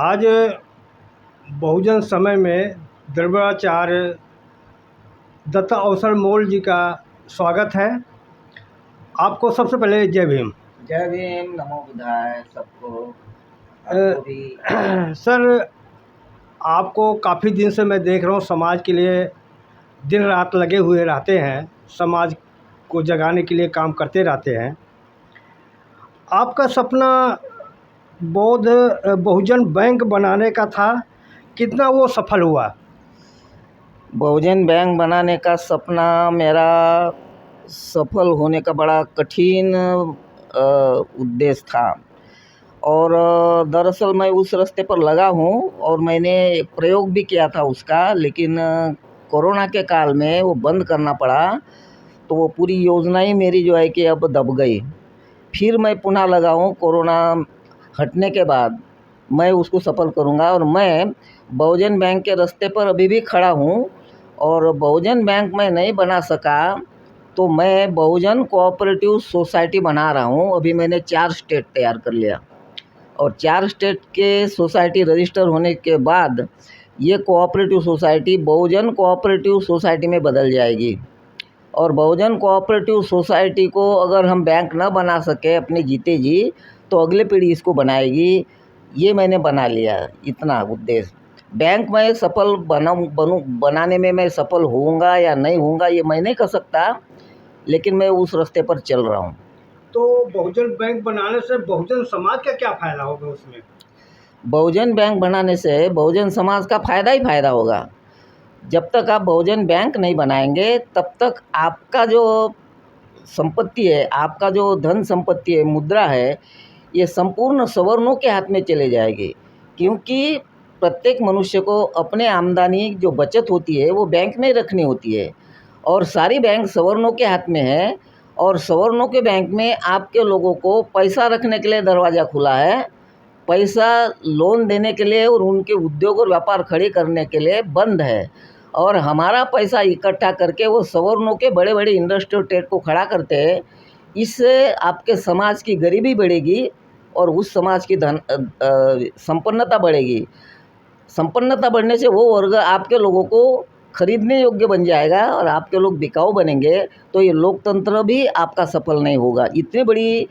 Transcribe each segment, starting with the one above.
आज बहुजन समय में द्रविड़ाचार्य दत्ता अवसर मोल जी का स्वागत है। आपको सबसे पहले जय भीम। जय भीम, नमो बुद्धाय सबको। सर, आपको काफ़ी दिन से मैं देख रहा हूँ, समाज के लिए दिन रात लगे हुए रहते हैं, समाज को जगाने के लिए काम करते रहते हैं। आपका सपना बहुजन बैंक बनाने का था, कितना वो सफल हुआ? बहुजन बैंक बनाने का सपना मेरा सफल होने का बड़ा कठिन उद्देश्य था। और दरअसल मैं उस रास्ते पर लगा हूँ और मैंने प्रयोग भी किया था उसका, लेकिन कोरोना के काल में वो बंद करना पड़ा। तो वो पूरी योजना ही मेरी जो है कि अब दब गई। फिर मैं पुनः लगा हूँ, कोरोना हटने के बाद मैं उसको सफल करूँगा। और मैं बहुजन बैंक के रास्ते पर अभी भी खड़ा हूँ। और बहुजन बैंक मैं नहीं बना सका तो मैं बहुजन कोऑपरेटिव सोसाइटी बना रहा हूँ। अभी मैंने 4 स्टेट तैयार कर लिया और 4 स्टेट के सोसाइटी रजिस्टर होने के बाद ये कोऑपरेटिव सोसाइटी बहुजन कोऑपरेटिव सोसाइटी में बदल जाएगी। और बहुजन कोऑपरेटिव सोसाइटी को अगर हम बैंक न बना सके अपने जीते जी, तो अगले पीढ़ी इसको बनाएगी। ये मैंने बना लिया, इतना उद्देश्य। बैंक में सफल बनाने में मैं सफल होऊंगा या नहीं होऊंगा ये मैं नहीं कह सकता, लेकिन मैं उस रास्ते पर चल रहा हूँ। तो बहुजन बैंक बनाने से बहुजन समाज का क्या फ़ायदा होगा उसमें? बहुजन बैंक बनाने से बहुजन समाज का फ़ायदा ही फ़ायदा होगा। जब तक आप बहुजन बैंक नहीं बनाएंगे तब तक आपका जो संपत्ति है, आपका जो धन संपत्ति है, मुद्रा है, ये संपूर्ण सवर्णों के हाथ में चले जाएगी। क्योंकि प्रत्येक मनुष्य को अपने आमदनी जो बचत होती है वो बैंक में रखनी होती है और सारी बैंक सवर्णों के हाथ में है। और सवर्णों के बैंक में आपके लोगों को पैसा रखने के लिए दरवाज़ा खुला है, पैसा लोन देने के लिए और उनके उद्योग और व्यापार खड़े करने के लिए बंद है। और हमारा पैसा इकट्ठा करके वो सवर्णों के बड़े बड़े इंडस्ट्रियल ट्रेड को खड़ा करते हैं। इससे आपके समाज की गरीबी बढ़ेगी और उस समाज की संपन्नता बढ़ेगी। संपन्नता बढ़ने से वो वर्ग आपके लोगों को खरीदने योग्य बन जाएगा और आपके लोग बिकाऊ बनेंगे, तो ये लोकतंत्र भी आपका सफल नहीं होगा। इतनी बड़ी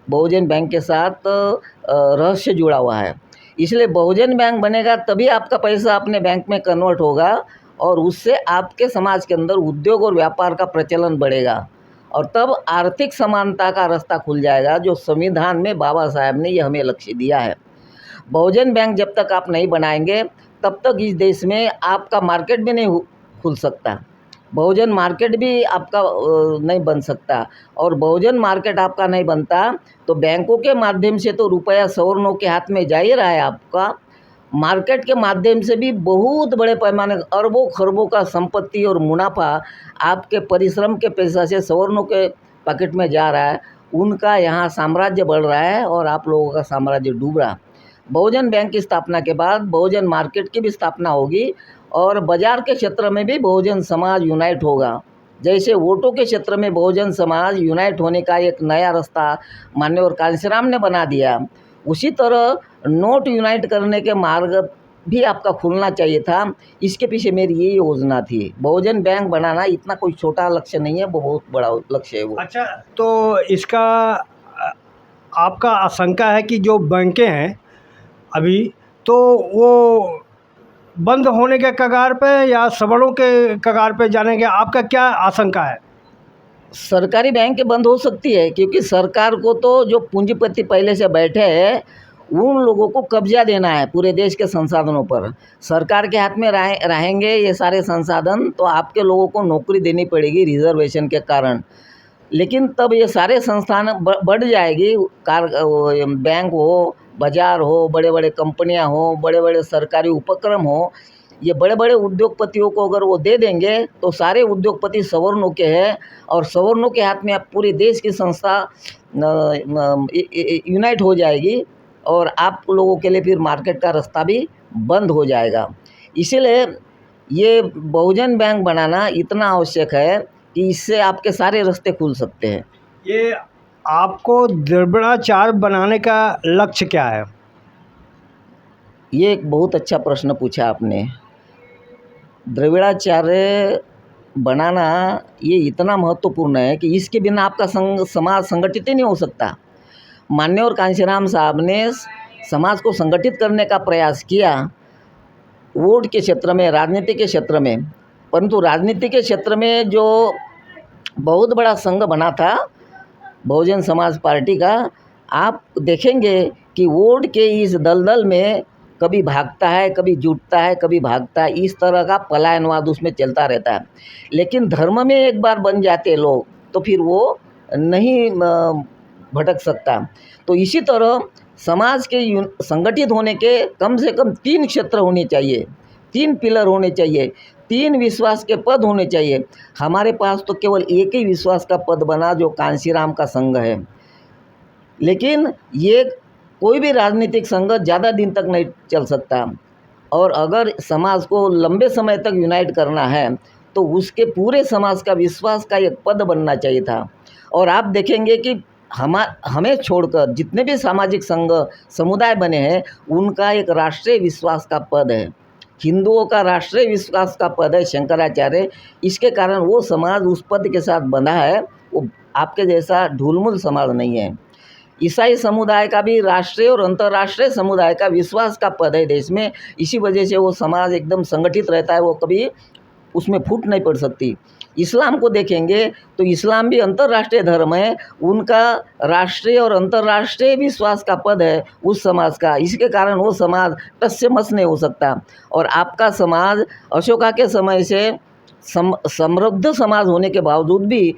बहुजन बैंक के साथ रहस्य जुड़ा हुआ है। इसलिए बहुजन बैंक बनेगा तभी आपका पैसा अपने बैंक में कन्वर्ट होगा और उससे आपके समाज के अंदर उद्योग और व्यापार का प्रचलन बढ़ेगा और तब आर्थिक समानता का रास्ता खुल जाएगा, जो संविधान में बाबा साहब ने ये हमें लक्ष्य दिया है। बहुजन बैंक जब तक आप नहीं बनाएंगे तब तक इस देश में आपका मार्केट भी नहीं खुल सकता, बहुजन मार्केट भी आपका नहीं बन सकता। और बहुजन मार्केट आपका नहीं बनता तो बैंकों के माध्यम से तो रुपया सवर्णों के हाथ में जा ही रहा है, आपका मार्केट के माध्यम से भी बहुत बड़े पैमाने अरबों खरबों का संपत्ति और मुनाफा आपके परिश्रम के पैसा से सवर्णों के पॉकेट में जा रहा है। उनका यहाँ साम्राज्य बढ़ रहा है और आप लोगों का साम्राज्य डूब रहा है। बहुजन बैंक की स्थापना के बाद बहुजन मार्केट की भी स्थापना होगी और बाजार के क्षेत्र में भी बहुजन समाज यूनाइट होगा। जैसे वोटों के क्षेत्र में बहुजन समाज यूनाइट होने का एक नया रास्ता माननीय कांशीराम ने बना दिया, उसी तरह नोट यूनाइट करने के मार्ग भी आपका खुलना चाहिए था। इसके पीछे मेरी ये योजना थी। बहुजन बैंक बनाना इतना कोई छोटा लक्ष्य नहीं है, वो बहुत बड़ा लक्ष्य है वो। अच्छा, तो इसका आपका आशंका है कि जो बैंकें हैं अभी, तो वो बंद होने के कगार पे या सवर्णों के कगार पे जाने के, आपका क्या आशंका है? सरकारी बैंक बंद हो सकती है क्योंकि सरकार को तो जो पूंजीपति पहले से बैठे हैं उन लोगों को कब्जा देना है पूरे देश के संसाधनों पर। सरकार के हाथ में रहेंगे ये सारे संसाधन तो आपके लोगों को नौकरी देनी पड़ेगी रिजर्वेशन के कारण। लेकिन तब ये सारे संस्थान बढ़ जाएगी, बैंक हो, बाजार हो, बड़े बड़े कंपनियां हो, बड़े बड़े सरकारी उपक्रम हो, ये बड़े बड़े उद्योगपतियों को अगर वो दे देंगे तो सारे उद्योगपति सवर्णों के हैं और सवर्णों के हाथ में आप पूरे देश की संस्था यूनाइट हो जाएगी और आप लोगों के लिए फिर मार्केट का रास्ता भी बंद हो जाएगा। इसीलिए ये बहुजन बैंक बनाना इतना आवश्यक है कि इससे आपके सारे रास्ते खुल सकते हैं। ये आपको द्रविड़ाचार्य बनाने का लक्ष्य क्या है? ये एक बहुत अच्छा प्रश्न पूछा आपने। द्रविड़ाचार्य बनाना ये इतना महत्वपूर्ण है कि इसके बिना आपका समाज संगठित ही नहीं हो सकता। मान्य और कांशीराम साहब ने समाज को संगठित करने का प्रयास किया वोट के क्षेत्र में, राजनीति के क्षेत्र में, परंतु राजनीति के क्षेत्र में जो बहुत बड़ा संघ बना था बहुजन समाज पार्टी का, आप देखेंगे कि वोट के इस दलदल में कभी भागता है, कभी जुटता है, कभी भागता है, इस तरह का पलायनवाद उसमें चलता रहता है। लेकिन धर्म में एक बार बन जाते लोग तो फिर वो नहीं भटक सकता। तो इसी तरह समाज के संगठित होने के कम से कम 3 क्षेत्र होने चाहिए, 3 पिलर होने चाहिए, 3 विश्वास के पद होने चाहिए। हमारे पास तो केवल एक ही विश्वास का पद बना जो कांशीराम का संघ है। लेकिन ये कोई भी राजनीतिक संघ ज़्यादा दिन तक नहीं चल सकता, और अगर समाज को लंबे समय तक यूनाइट करना है तो उसके पूरे समाज का विश्वास का एक पद बनना चाहिए था। और आप देखेंगे कि हमें छोड़कर जितने भी सामाजिक संघ समुदाय बने हैं उनका एक राष्ट्रीय विश्वास का पद है। हिंदुओं का राष्ट्रीय विश्वास का पद है शंकराचार्य। इसके कारण वो समाज उस पद के साथ बंधा है, वो आपके जैसा ढूलमुल समाज नहीं है। ईसाई समुदाय का भी राष्ट्रीय और अंतर्राष्ट्रीय समुदाय का विश्वास का पद है देश में। इसी वजह से वो समाज एकदम संगठित रहता है, वो कभी उसमें फूट नहीं पड़ सकती। इस्लाम को देखेंगे तो इस्लाम भी अंतर्राष्ट्रीय धर्म है, उनका राष्ट्रीय और अंतर्राष्ट्रीय विश्वास का पद है उस समाज का। इसके कारण वो समाज टस से मस नहीं हो सकता। और आपका समाज अशोका के समय से समृद्ध समाज होने के बावजूद भी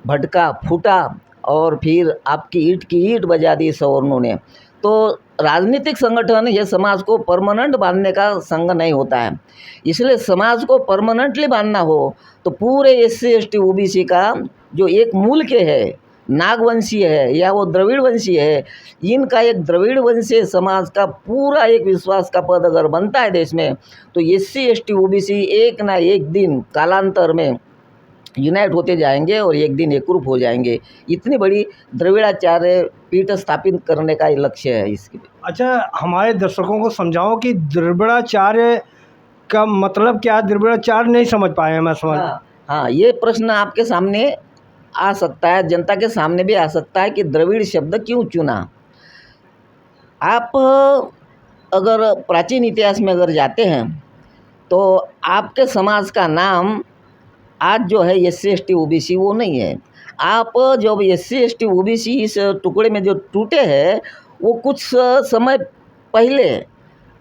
भटका, फूटा, और फिर आपकी ईंट की ईंट बजा दी सवर्णों ने। तो राजनीतिक संगठन ये समाज को परमानेंट बांधने का संघ नहीं होता है। इसलिए समाज को परमानेंटली बांधना हो तो पूरे SC ST OBC का जो एक मूल के है, नागवंशीय है या वो द्रविड़ वंशीय है, इनका एक द्रविड़ वंशीय समाज का पूरा एक विश्वास का पद अगर बनता है देश में तो SC ST OBC एक ना एक दिन कालांतर में यूनाइट होते जाएंगे और एक दिन एकरूप हो जाएंगे। इतनी बड़ी द्रविड़ाचार्य पीठ स्थापित करने का लक्ष्य है इसके। अच्छा, हमारे दर्शकों को समझाओ कि द्रविड़ाचार्य का मतलब क्या है। द्रविड़ाचार्य नहीं समझ पाए हैं, मैं समझ। हाँ, ये प्रश्न आपके सामने आ सकता है, जनता के सामने भी आ सकता है कि द्रविड़ शब्द क्यों चुना। आप अगर प्राचीन इतिहास में अगर जाते हैं तो आपके समाज का नाम आज जो है SC ST OBC वो नहीं है। आप जब SC ST OBC इस टुकड़े में जो टूटे हैं वो कुछ समय पहले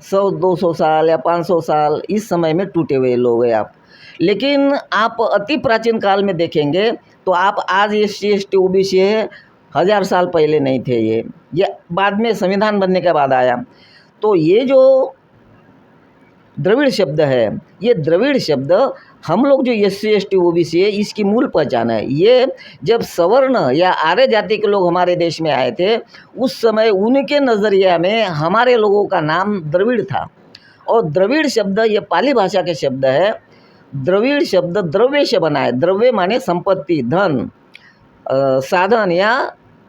100-200 साल या 500 साल इस समय में टूटे हुए लोग हैं आप। लेकिन आप अति प्राचीन काल में देखेंगे तो आप आज SC ST OBC है, 1000 साल पहले नहीं थे। ये बाद में संविधान बनने के बाद आया। तो ये जो द्रविड़ शब्द है, ये द्रविड़ शब्द हम लोग जो SC ST OBC है इसकी मूल पहचान है। ये जब सवर्ण या आर्य जाति के लोग हमारे देश में आए थे उस समय उनके नज़रिया में हमारे लोगों का नाम द्रविड़ था। और द्रविड़ शब्द ये पाली भाषा के शब्द है। द्रविड़ शब्द द्रव्य से बना है। द्रव्य माने संपत्ति, धन, साधन या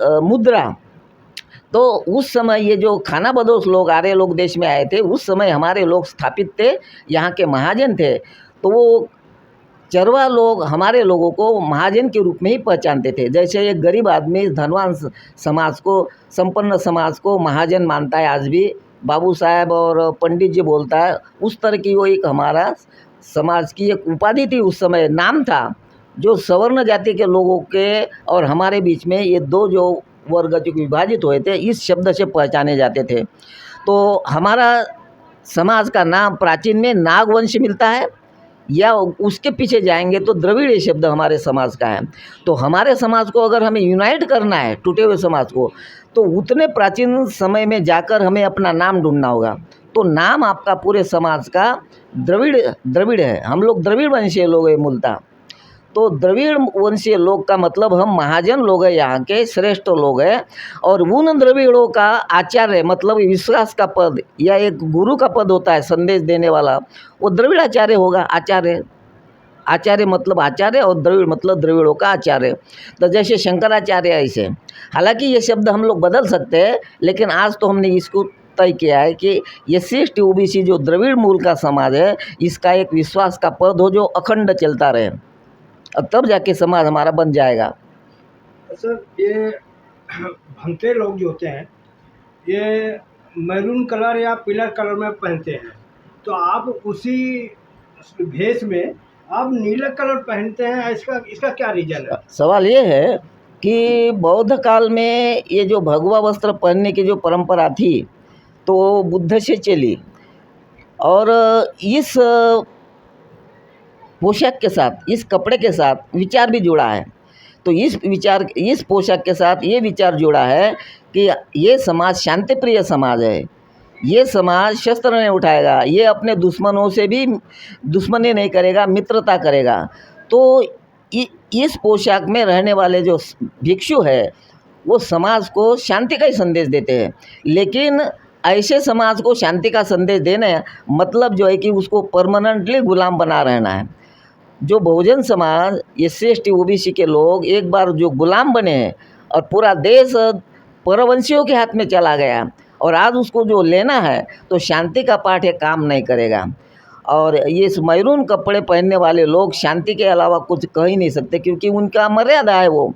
मुद्रा। तो उस समय ये जो खाना बदोश लोग आर्य लोग देश में आए थे उस समय हमारे लोग स्थापित थे, यहाँ के महाजन थे। तो वो चरवा लोग हमारे लोगों को महाजन के रूप में ही पहचानते थे। जैसे एक गरीब आदमी धनवान समाज को, संपन्न समाज को महाजन मानता है आज भी, बाबू साहब और पंडित जी बोलता है, उस तरह की वो एक हमारा समाज की एक उपाधि थी। उस समय नाम था जो सवर्ण जाति के लोगों के और हमारे बीच में ये दो जो वर्ग जो विभाजित हुए थे इस शब्द से पहचाने जाते थे। तो हमारा समाज का नाम प्राचीन में नागवंश मिलता है, या उसके पीछे जाएंगे तो द्रविड़ शब्द हमारे समाज का है। तो हमारे समाज को अगर हमें यूनाइट करना है, टूटे हुए समाज को, तो उतने प्राचीन समय में जाकर हमें अपना नाम ढूंढना होगा। तो नाम आपका पूरे समाज का द्रविड़ है। हम लोग द्रविड़ वंशीय लोग हैं मूलतः। तो द्रविड़ वंशीय लोग का मतलब हम महाजन लोग हैं, यहाँ के श्रेष्ठ लोग हैं। और उन द्रविड़ों का आचार्य मतलब विश्वास का पद या एक गुरु का पद होता है संदेश देने वाला, वो द्रविड़ाचार्य होगा। आचार्य मतलब आचार्य और द्रविड़ मतलब द्रविड़ों का आचार्य। तो जैसे शंकराचार्य ऐसे, हालांकि ये शब्द हम लोग बदल सकते हैं लेकिन आज तो हमने इसको तय किया है कि SC/ST OBC जो द्रविड़ मूल का समाज है, इसका एक विश्वास का पद हो जो अखंड चलता रहे, और तब जाके समाज हमारा बन जाएगा। सर, ये भंते लोग जो होते हैं, ये मैरून कलर या पीला कलर में पहनते हैं, तो आप उसी भेष में आप नीला कलर पहनते हैं, इसका इसका क्या रीजन है? सवाल ये है कि बौद्ध काल में ये जो भगवा वस्त्र पहनने की जो परंपरा थी, तो बुद्ध से चली, और इस पोशाक के साथ, इस कपड़े के साथ विचार भी जुड़ा है। तो इस पोशाक के साथ ये विचार जुड़ा है कि ये समाज शांति प्रिय समाज है, ये समाज शस्त्र नहीं उठाएगा, ये अपने दुश्मनों से भी दुश्मनी नहीं करेगा, मित्रता करेगा। तो इस पोशाक में रहने वाले जो भिक्षु है, वो समाज को शांति का ही संदेश देते हैं। लेकिन ऐसे समाज को शांति का संदेश देने मतलब जो है कि उसको परमानेंटली गुलाम बना रहना है। जो बहुजन समाज, SC/ST OBC के लोग एक बार जो गुलाम बने हैं और पूरा देश परवंशियों के हाथ में चला गया, और आज उसको जो लेना है, तो शांति का पाठ ये काम नहीं करेगा। और ये मैरून कपड़े पहनने वाले लोग शांति के अलावा कुछ कह ही नहीं सकते, क्योंकि उनका मर्यादा है वो।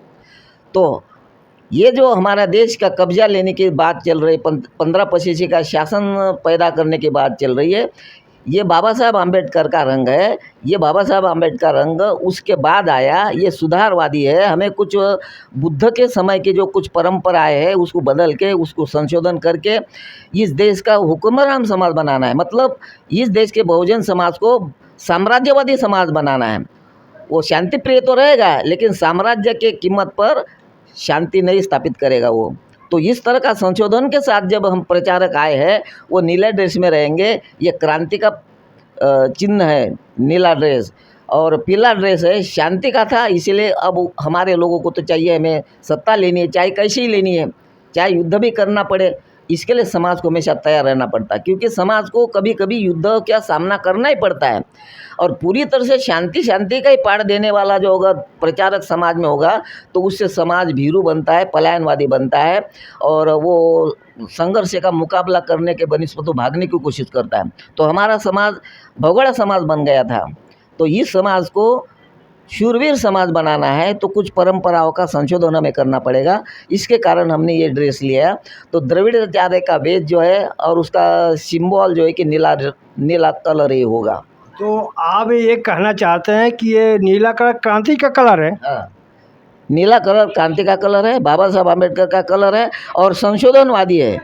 तो ये जो हमारा देश का कब्जा लेने की बात चल रही, 15-25 का शासन पैदा करने की बात चल रही है, ये बाबा साहब आम्बेडकर का रंग है। ये बाबा साहब आम्बेडकर रंग उसके बाद आया, ये सुधारवादी है। हमें कुछ बुद्ध के समय की जो कुछ परंपराएं है, उसको बदल के, उसको संशोधन करके इस देश का हुक्मरान समाज बनाना है। मतलब इस देश के बहुजन समाज को साम्राज्यवादी समाज बनाना है। वो शांति प्रिय तो रहेगा, लेकिन साम्राज्य के कीमत पर शांति नहीं स्थापित करेगा वो। तो इस तरह का संशोधन के साथ जब हम प्रचारक आए हैं, वो नीले ड्रेस में रहेंगे। ये क्रांति का चिन्ह है नीला ड्रेस, और पीला ड्रेस है शांति का था। इसीलिए अब हमारे लोगों को तो चाहिए, हमें सत्ता लेनी है, चाहे कैसी ही लेनी है, चाहे युद्ध भी करना पड़े। इसके लिए समाज को हमेशा तैयार रहना पड़ता है, क्योंकि समाज को कभी कभी युद्ध का सामना करना ही पड़ता है। और पूरी तरह से शांति का ही पाठ देने वाला जो होगा प्रचारक समाज में होगा, तो उससे समाज भीरू बनता है, पलायनवादी बनता है, और वो संघर्ष का मुकाबला करने के बनिस्पत तो भागने की कोशिश करता है। तो हमारा समाज भगोड़ा समाज बन गया था। तो इस समाज को शूरवीर समाज बनाना है, तो कुछ परंपराओं का संशोधन हमें करना पड़ेगा। इसके कारण हमने ये ड्रेस लिया। तो द्रविड़ाचार्य का वेश जो है, और उसका सिंबल जो है कि नीला कलर ही होगा। तो आप ये कहना चाहते हैं कि ये नीला कलर क्रांति का कलर है? हाँ, नीला कलर क्रांति का कलर है, बाबा साहब आम्बेडकर का कलर है, और संशोधनवादी है।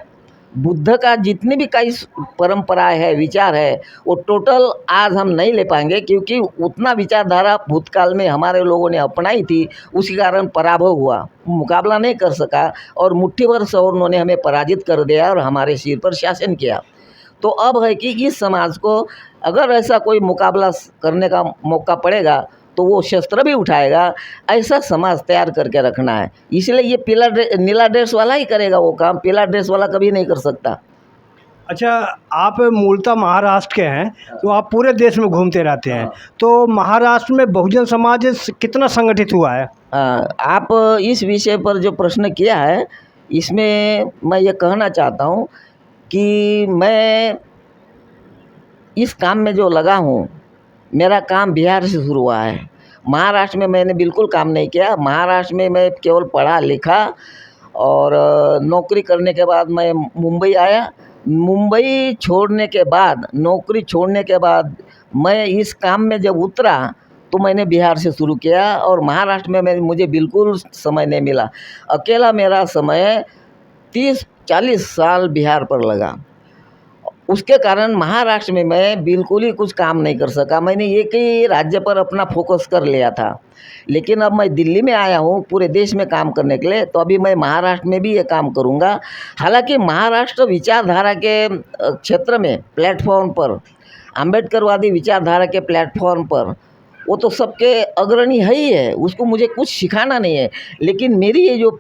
बुद्ध का जितनी भी कई परंपराएं है, विचार है, वो टोटल आज हम नहीं ले पाएंगे, क्योंकि उतना विचारधारा भूतकाल में हमारे लोगों ने अपनाई थी, उसी कारण पराभव हुआ, मुकाबला नहीं कर सका, और मुट्ठी भर सवर्णों ने हमें पराजित कर दिया और हमारे सिर पर शासन किया। तो अब है कि इस समाज को अगर ऐसा कोई मुकाबला करने का मौका पड़ेगा, तो वो शस्त्र भी उठाएगा। ऐसा समाज तैयार करके रखना है। इसलिए ये नीला ड्रेस वाला ही करेगा वो काम, पीला ड्रेस वाला कभी नहीं कर सकता। अच्छा, आप मूलतः महाराष्ट्र के हैं, तो आप पूरे देश में घूमते रहते हैं, तो महाराष्ट्र में बहुजन समाज कितना संगठित हुआ है? आप इस विषय पर जो प्रश्न किया है, इसमें मैं ये कहना चाहता हूँ कि मैं इस काम में जो लगा हूँ, मेरा काम बिहार से शुरू हुआ है। महाराष्ट्र में मैंने बिल्कुल काम नहीं किया। महाराष्ट्र में मैं केवल पढ़ा लिखा, और नौकरी करने के बाद मैं मुंबई आया। मुंबई छोड़ने के बाद, नौकरी छोड़ने के बाद मैं इस काम में जब उतरा, तो मैंने बिहार से शुरू किया, और महाराष्ट्र में मुझे बिल्कुल समय नहीं मिला। अकेला मेरा समय 30-40 साल बिहार पर लगा। उसके कारण महाराष्ट्र में मैं बिल्कुल ही कुछ काम नहीं कर सका। मैंने एक ही राज्य पर अपना फोकस कर लिया था। लेकिन अब मैं दिल्ली में आया हूँ पूरे देश में काम करने के लिए, तो अभी मैं महाराष्ट्र में भी ये काम करूँगा। हालांकि महाराष्ट्र विचारधारा के क्षेत्र में, प्लेटफॉर्म पर, आम्बेडकरवादी विचारधारा के प्लेटफॉर्म पर, वो तो सबके अग्रणी है ही है, उसको मुझे कुछ सिखाना नहीं है। लेकिन मेरी ये जो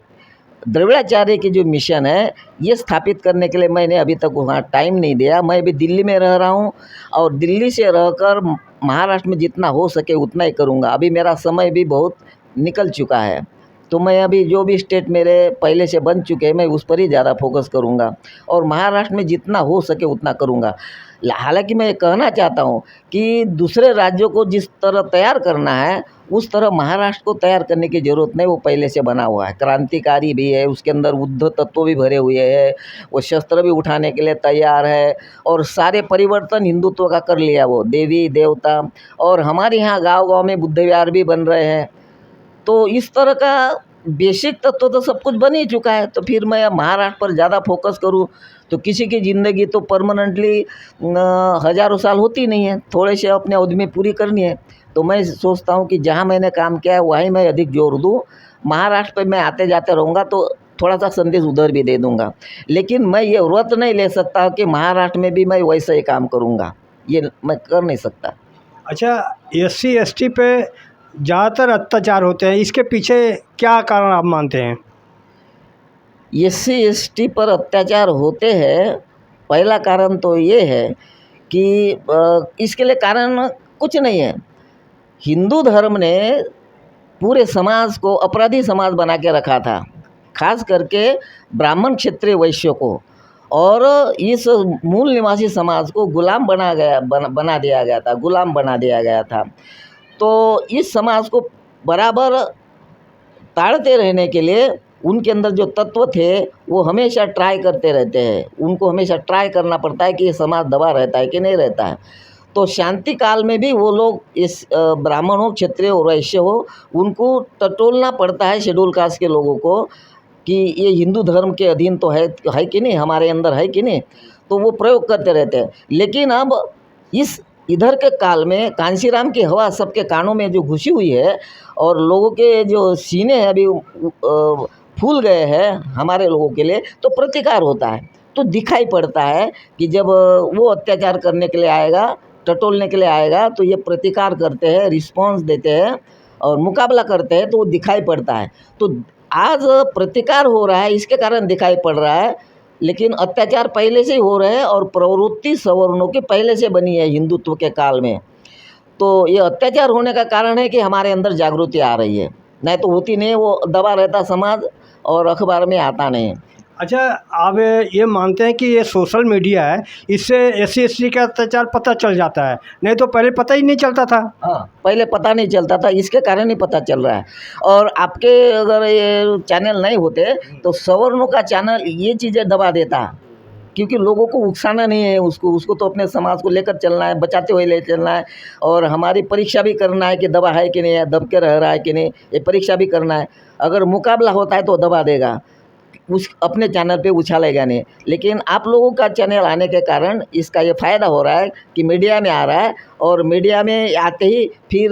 द्रविड़ाचार्य की जो मिशन है, ये स्थापित करने के लिए मैंने अभी तक वहाँ टाइम नहीं दिया। मैं अभी दिल्ली में रह रहा हूँ, और दिल्ली से रहकर महाराष्ट्र में जितना हो सके उतना ही करूँगा। अभी मेरा समय भी बहुत निकल चुका है, तो मैं अभी जो भी स्टेट मेरे पहले से बन चुके हैं मैं उस पर ही ज़्यादा फोकस करूँगा और महाराष्ट्र में जितना हो सके उतना करूँगा। हालांकि मैं ये कहना चाहता हूँ कि दूसरे राज्यों को जिस तरह तैयार करना है उस तरह महाराष्ट्र को तैयार करने की ज़रूरत नहीं, वो पहले से बना हुआ है, क्रांतिकारी भी है, उसके अंदर युद्ध तत्व भी भरे हुए हैं, वो शस्त्र भी उठाने के लिए तैयार है और सारे परिवर्तन हिंदुत्व का कर लिया वो देवी देवता। और हमारे यहाँ गांव-गांव में बुद्ध विहार भी बन रहे हैं। तो इस तरह का बेसिक तत्व तो सब कुछ बन ही चुका है, तो फिर मैं महाराष्ट्र पर ज़्यादा फोकस करूँ तो किसी की ज़िंदगी तो परमानेंटली हज़ारों साल होती नहीं है, थोड़े से अपने अवधि में पूरी करनी है। तो मैं सोचता हूँ कि जहाँ मैंने काम किया है वहीं मैं अधिक जोर दूँ। महाराष्ट्र पे मैं आते जाते रहूँगा तो थोड़ा सा संदेश उधर भी दे दूँगा, लेकिन मैं ये व्रत नहीं ले सकता कि महाराष्ट्र में भी मैं वैसा ही काम करूँगा, ये मैं कर नहीं सकता। अच्छा, एससी एसटी पे ज़्यादातर अत्याचार होते हैं, इसके पीछे क्या कारण आप मानते हैं? एससी एसटी पर अत्याचार होते हैं, पहला कारण तो ये है कि इसके लिए कारण कुछ नहीं है। हिंदू धर्म ने पूरे समाज को अपराधी समाज बना के रखा था, खास करके ब्राह्मण क्षत्रिय वैश्यों को, और इस मूल निवासी समाज को गुलाम बना दिया गया था, गुलाम बना दिया गया था। तो इस समाज को बराबर ताड़ते रहने के लिए उनके अंदर जो तत्व थे वो हमेशा ट्राई करते रहते हैं, उनको हमेशा ट्राई करना पड़ता है कि ये समाज दबा रहता है कि नहीं रहता है। तो शांति काल में भी वो लोग इस ब्राह्मण हो, क्षत्रिय हो, वैश्य हो, उनको टटोलना पड़ता है शेड्यूल कास्ट के लोगों को कि ये हिंदू धर्म के अधीन तो है कि नहीं, हमारे अंदर है कि नहीं, तो वो प्रयोग करते रहते हैं। लेकिन अब इस इधर के काल में कांशीराम की हवा सबके कानों में जो घुसी हुई है और लोगों के जो सीने हैं अभी फूल गए हैं हमारे लोगों के लिए, तो प्रतिकार होता है। तो दिखाई पड़ता है कि जब वो अत्याचार करने के लिए आएगा, टटोलने के लिए आएगा, तो ये प्रतिकार करते हैं, रिस्पॉन्स देते हैं और मुकाबला करते हैं, तो वो दिखाई पड़ता है। तो आज प्रतिकार हो रहा है, इसके कारण दिखाई पड़ रहा है, लेकिन अत्याचार पहले से ही हो रहे हैं और प्रवृत्ति सवर्णों की पहले से बनी है हिंदुत्व के काल में। तो ये अत्याचार होने का कारण है कि हमारे अंदर जागृति आ रही है, नहीं तो होती नहीं, वो दबा रहता समाज और अखबार में आता नहीं। अच्छा, आप ये मानते हैं कि ये सोशल मीडिया है, इससे एससी एसटी का अत्याचार पता चल जाता है, नहीं तो पहले पता ही नहीं चलता था? हाँ, पहले पता नहीं चलता था, इसके कारण ही पता चल रहा है। और आपके अगर ये चैनल नहीं होते तो सवर्णों का चैनल ये चीज़ें दबा देता, क्योंकि लोगों को उकसाना नहीं है, उसको तो अपने समाज को लेकर चलना है, बचाते हुए ले चलना है। और हमारी परीक्षा भी करना है कि दबा है कि नहीं है, दब के रह रहा है कि नहीं, ये परीक्षा भी करना है। अगर मुकाबला होता है तो दबा देगा, उस अपने चैनल पे उछालेगा नहीं। लेकिन आप लोगों का चैनल आने के कारण इसका ये फ़ायदा हो रहा है कि मीडिया में आ रहा है, और मीडिया में आते ही फिर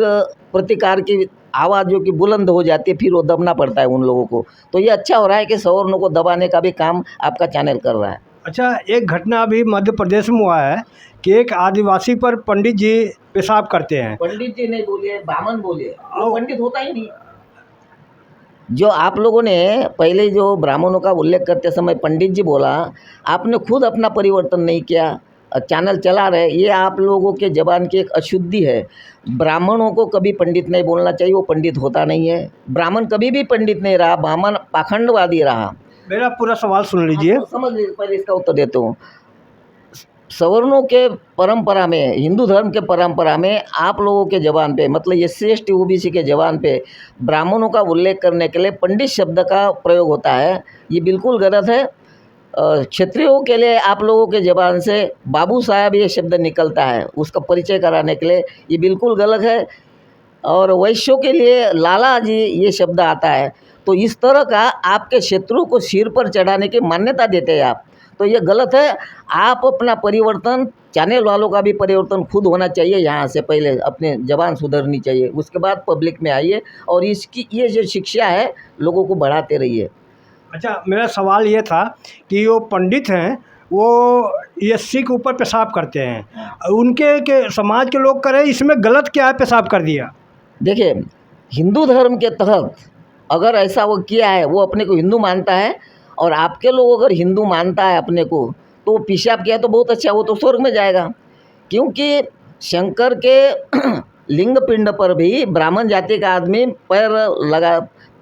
प्रतिकार की आवाज़ जो कि बुलंद हो जाती है, फिर वो दबना पड़ता है उन लोगों को। तो ये अच्छा हो रहा है कि सवर्णों को दबाने का भी काम आपका चैनल कर रहा है। अच्छा, एक घटना अभी मध्य प्रदेश में हुआ है कि एक आदिवासी पर पंडित जी पेशाब करते हैं। पंडित जी नहीं बोलिए, ब्राह्मण बोलिए, वो पंडित होता ही नहीं। जो आप लोगों ने पहले जो ब्राह्मणों का उल्लेख करते समय पंडित जी बोला, आपने खुद अपना परिवर्तन नहीं किया, चैनल चला रहे, ये आप लोगों के ज़बान की एक अशुद्धि है। ब्राह्मणों को कभी पंडित नहीं बोलना चाहिए, वो पंडित होता नहीं है। ब्राह्मण कभी भी पंडित नहीं रहा, ब्राह्मण पाखंडवादी रहा। मेरा पूरा सवाल सुन लीजिए। तो समझ लीजिए, पहले इसका उत्तर देता हूँ। सवर्णों के परंपरा में, हिंदू धर्म के परंपरा में आप लोगों के ज़बान पे, मतलब एससी एसटी ओबीसी के ज़बान पे ब्राह्मणों का उल्लेख करने के लिए पंडित शब्द का प्रयोग होता है, ये बिल्कुल गलत है। क्षत्रियों के लिए आप लोगों के ज़बान से बाबू साहब ये शब्द निकलता है, उसका परिचय कराने के लिए, ये बिल्कुल गलत है। और वैश्यों के लिए लाला जी ये शब्द आता है। तो इस तरह का आपके शत्रु को सिर पर चढ़ाने की मान्यता देते हैं आप, तो ये गलत है। आप अपना परिवर्तन, चैनल वालों का भी परिवर्तन खुद होना चाहिए, यहाँ से पहले अपने ज़बान सुधरनी चाहिए, उसके बाद पब्लिक में आइए और इसकी ये जो शिक्षा है लोगों को बढ़ाते रहिए। अच्छा, मेरा सवाल ये था कि वो पंडित हैं, वो एससी के ऊपर पेशाब करते हैं, उनके के समाज के लोग करें, इसमें गलत क्या है, पेशाब कर दिया? देखिए, हिंदू धर्म के तहत अगर ऐसा वो किया है, वो अपने को हिंदू मानता है, और आपके लोग अगर हिंदू मानता है अपने को, तो पेशाब किया तो बहुत अच्छा, वो तो स्वर्ग में जाएगा। क्योंकि शंकर के लिंग पिंड पर भी ब्राह्मण जाति का आदमी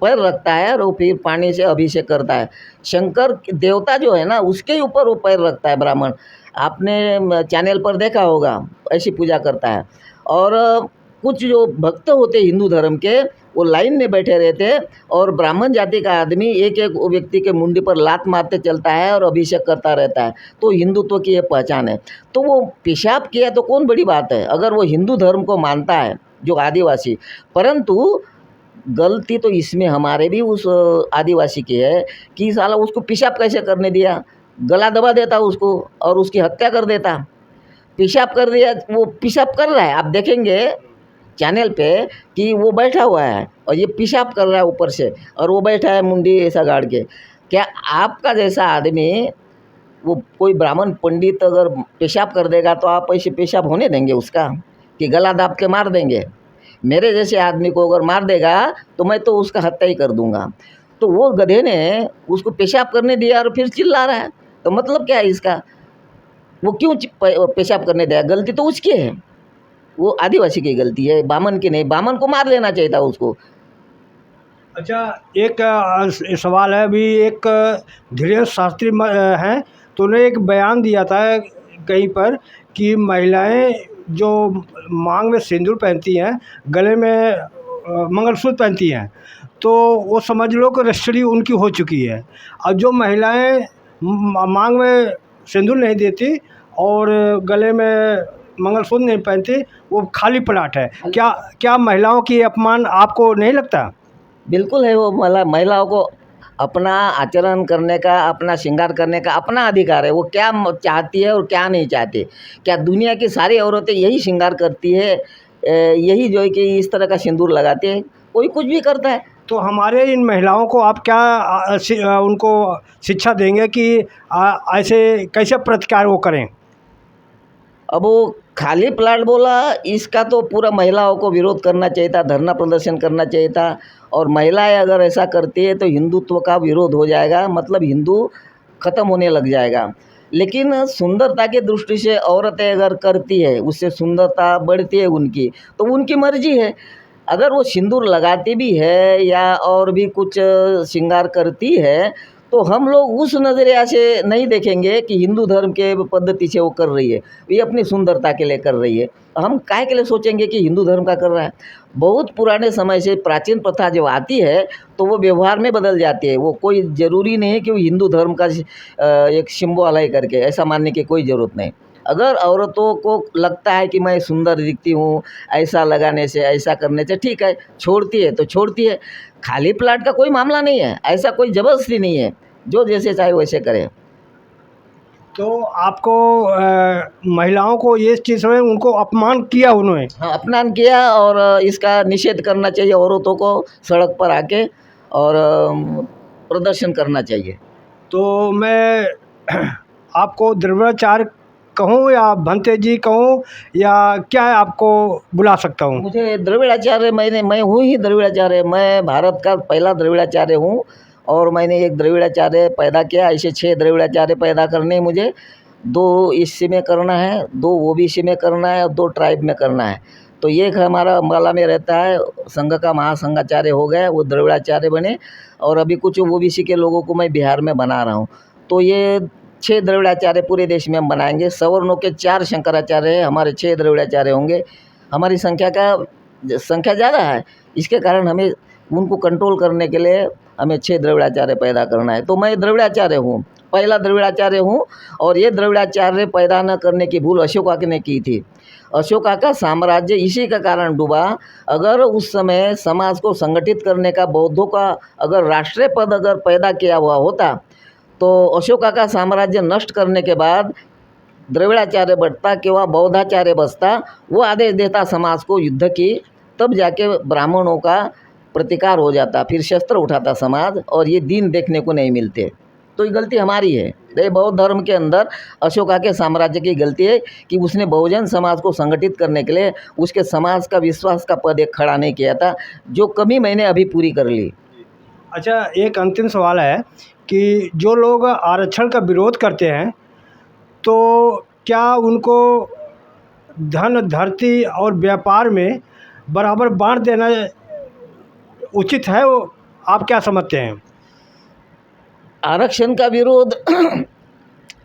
पैर रखता है और वो फिर पानी से अभिषेक करता है। शंकर देवता जो है ना, उसके ही ऊपर वो पैर रखता है ब्राह्मण। आपने चैनल पर देखा होगा, ऐसी पूजा करता है। और कुछ जो भक्त होते हिंदू धर्म के, वो लाइन में बैठे रहते हैं और ब्राह्मण जाति का आदमी एक एक व्यक्ति के मुंडी पर लात मारते चलता है और अभिषेक करता रहता है। तो हिंदुत्व की ये पहचान है। तो वो पेशाब किया तो कौन बड़ी बात है, अगर वो हिंदू धर्म को मानता है जो आदिवासी। परंतु गलती तो इसमें हमारे भी उस आदिवासी की है कि साला उसको पेशाब कैसे करने दिया, गला दबा देता उसको और उसकी हत्या कर देता। पेशाब कर दिया, वो पेशाब कर रहा है, आप देखेंगे चैनल पे कि वो बैठा हुआ है और ये पेशाब कर रहा है ऊपर से, और वो बैठा है मुंडी ऐसा गाड़ के। क्या आपका जैसा आदमी, वो कोई ब्राह्मण पंडित अगर पेशाब कर देगा तो आप ऐसे पेशाब होने देंगे उसका, कि गला दाब के मार देंगे? मेरे जैसे आदमी को अगर मार देगा तो मैं तो उसका हत्या ही कर दूंगा। तो वो गधे ने उसको पेशाब करने दिया और फिर चिल्ला रहा है, तो मतलब क्या है इसका? वो क्यों पेशाब करने दिया? गलती तो उसकी है, वो आदिवासी की गलती है, बामन की नहीं। बामन को मार लेना चाहिए था उसको। अच्छा, एक सवाल है। अभी एक धीरेन्द्र शास्त्री हैं, तो उन्होंने एक बयान दिया था कहीं पर कि महिलाएं जो मांग में सिंदूर पहनती हैं, गले में मंगलसूत्र पहनती हैं, तो वो समझ लो कि रजिस्ट्री उनकी हो चुकी है। और जो महिलाएं मांग में सिंदूर नहीं देती और गले में मंगलसूत्र नहीं पहनती, वो खाली प्लाट है। क्या क्या महिलाओं की अपमान आपको नहीं लगता? बिल्कुल है, वो महिलाओं को अपना आचरण करने का, अपना श्रृंगार करने का अपना अधिकार है। वो क्या चाहती है और क्या नहीं चाहती। क्या दुनिया की सारी औरतें यही श्रृंगार करती है, यही जो है कि इस तरह का सिंदूर लगाती है? कोई कुछ भी करता है। तो हमारे इन महिलाओं को आप क्या उनको शिक्षा देंगे कि ऐसे कैसे प्रतिकार वो करें? अब वो खाली प्लाट बोला, इसका तो पूरा महिलाओं को विरोध करना चाहिए था, धरना प्रदर्शन करना चाहिए था। और महिलाएं अगर ऐसा करती है तो हिंदुत्व का विरोध हो जाएगा, मतलब हिंदू खत्म होने लग जाएगा। लेकिन सुंदरता की दृष्टि से औरतें अगर करती है, उससे सुंदरता बढ़ती है उनकी, तो उनकी मर्जी है। अगर वो सिंदूर लगाती भी है या और भी कुछ श्रृंगार करती है, तो हम लोग उस नज़रिया से नहीं देखेंगे कि हिंदू धर्म के पद्धति से वो कर रही है, ये अपनी सुंदरता के लिए कर रही है। हम काहे के लिए सोचेंगे कि हिंदू धर्म का कर रहा है? बहुत पुराने समय से प्राचीन प्रथा जब आती है तो वो व्यवहार में बदल जाती है। वो कोई ज़रूरी नहीं है कि वो हिंदू धर्म का एक सिंबल है करके ऐसा मानने की कोई ज़रूरत नहीं। अगर औरतों को लगता है कि मैं सुंदर दिखती हूँ, ऐसा लगाने से, ऐसा करने से, ठीक है, छोड़ती है तो छोड़ती है। खाली प्लाट का कोई मामला नहीं है, ऐसा कोई ज़बरदस्ती नहीं है, जो जैसे चाहे वैसे करे। तो आपको महिलाओं को ये चीज़ में उनको अपमान किया उन्होंने? हाँ, अपमान किया और इसका निषेध करना चाहिए। औरतों को सड़क पर आके और प्रदर्शन करना चाहिए। तो मैं आपको द्रविड़ाचार्य कहूँ या भंते जी कहूँ, या क्या आपको बुला सकता हूँ? मुझे द्रविड़ाचार्य, मैं हूँ ही द्रविड़ाचार्य। मैं भारत का पहला द्रविड़ाचार्य हूँ और मैंने एक द्रविड़ाचार्य पैदा किया। ऐसे 6 द्रविड़ाचार्य पैदा करने हैं मुझे। 2 इसी में करना है, 2 ओबीसी में करना है और 2 ट्राइब में करना है। तो एक हमारा अम्बाला में रहता है, संघ का महासंघाचार्य हो गया, वो द्रविड़ाचार्य बने। और अभी कुछ ओबीसी के लोगों को मैं बिहार में बना रहा हूँ। तो ये 6 द्रविड़ाचार्य पूरे देश में हम बनाएंगे। सवर्णों के 4 शंकराचार्य हैं, हमारे 6 द्रविड़ाचार्य होंगे। हमारी संख्या ज़्यादा है, इसके कारण हमें उनको कंट्रोल करने के लिए हमें 6 द्रविड़ाचार्य पैदा करना है। तो मैं द्रविड़ाचार्य हूँ, पहला द्रविड़ाचार्य हूँ। और ये द्रविड़ाचार्य पैदा न करने की भूल अशोका ने की थी। अशोका का साम्राज्य इसी का कारण डूबा। अगर उस समय समाज को संगठित करने का, बौद्धों का अगर राष्ट्रीय पद अगर पैदा किया हुआ होता, तो अशोका का साम्राज्य नष्ट करने के बाद द्रविड़ाचार्य बढ़ता किंवा बौद्धाचार्य बसता, वो आदेश देता समाज को युद्ध की, तब जाके ब्राह्मणों का प्रतिकार हो जाता, फिर शस्त्र उठाता समाज, और ये दिन देखने को नहीं मिलते। तो ये गलती हमारी है। ये बौद्ध धर्म के अंदर अशोका के साम्राज्य की गलती है कि उसने बहुजन समाज को संगठित करने के लिए उसके समाज का विश्वास का पद एक खड़ा नहीं किया था, जो कमी मैंने अभी पूरी कर ली। अच्छा, एक अंतिम सवाल है कि जो लोग आरक्षण का विरोध करते हैं, तो क्या उनको धन, धरती और व्यापार में बराबर बांट देना उचित है? वो आप क्या समझते हैं? आरक्षण का विरोध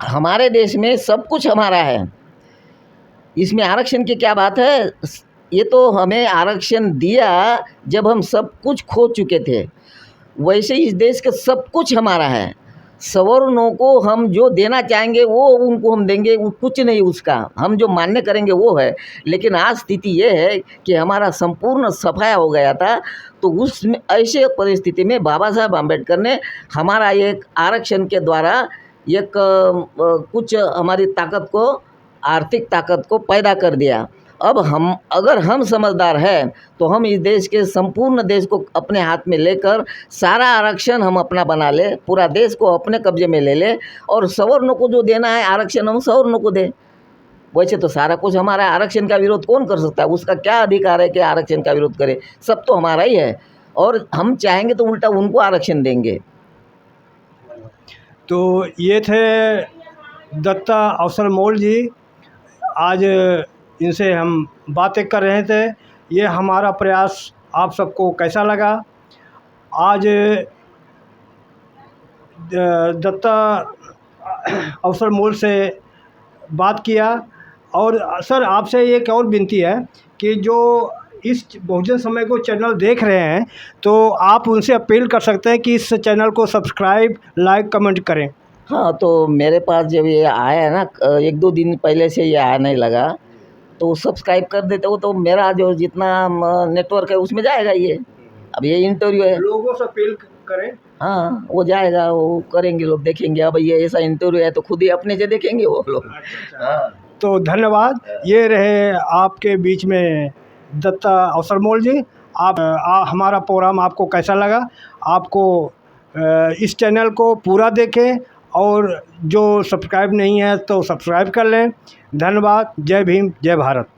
हमारे देश में सब कुछ हमारा है, इसमें आरक्षण की क्या बात है। ये तो हमें आरक्षण दिया जब हम सब कुछ खो चुके थे। वैसे इस देश का सब कुछ हमारा है। सवर्णों को हम जो देना चाहेंगे वो उनको हम देंगे, वो कुछ नहीं, उसका हम जो मान्य करेंगे वो है। लेकिन आज स्थिति ये है कि हमारा संपूर्ण सफाया हो गया था, तो उस ऐसे परिस्थिति में बाबा साहब आम्बेडकर ने हमारा एक आरक्षण के द्वारा एक कुछ हमारी ताकत को, आर्थिक ताकत को पैदा कर दिया। अब अगर हम समझदार हैं तो हम इस देश के संपूर्ण देश को अपने हाथ में लेकर सारा आरक्षण हम अपना बना ले, पूरा देश को अपने कब्जे में ले ले, और सवर्णों को जो देना है आरक्षण हम सवर्णों को दें। वैसे तो सारा कुछ हमारा, आरक्षण का विरोध कौन कर सकता है? उसका क्या अधिकार है कि आरक्षण का विरोध करे? सब तो हमारा ही है, और हम चाहेंगे तो उल्टा उनको आरक्षण देंगे। तो ये थे दत्ता अवसर मोल जी। आज इनसे हम बातें कर रहे थे। ये हमारा प्रयास आप सबको कैसा लगा? आज दत्ता अवसर मोल से बात किया। और सर आपसे एक और विनती है कि जो इस बहुजन समय को चैनल देख रहे हैं, तो आप उनसे अपील कर सकते हैं कि इस चैनल को सब्सक्राइब, लाइक, कमेंट करें। हाँ, तो मेरे पास जब ये आया है ना, 1-2 दिन पहले से ये आने लगा, तो सब्सक्राइब कर देते हो तो मेरा जो जितना नेटवर्क है उसमें जाएगा ये। अब ये इंटरव्यू है, लोगों से अपील करें। हाँ वो जाएगा, वो करेंगे, लोग देखेंगे। अब ये ऐसा इंटरव्यू है तो खुद ही अपने से देखेंगे वो लोग। हाँ। तो धन्यवाद। ये रहे आपके बीच में दत्ता अवसर मोल जी। आप हमारा प्रोग्राम आपको कैसा लगा? आपको इस चैनल को पूरा देखें, और जो सब्सक्राइब नहीं है तो सब्सक्राइब कर लें। धन्यवाद। जय भीम, जय भारत।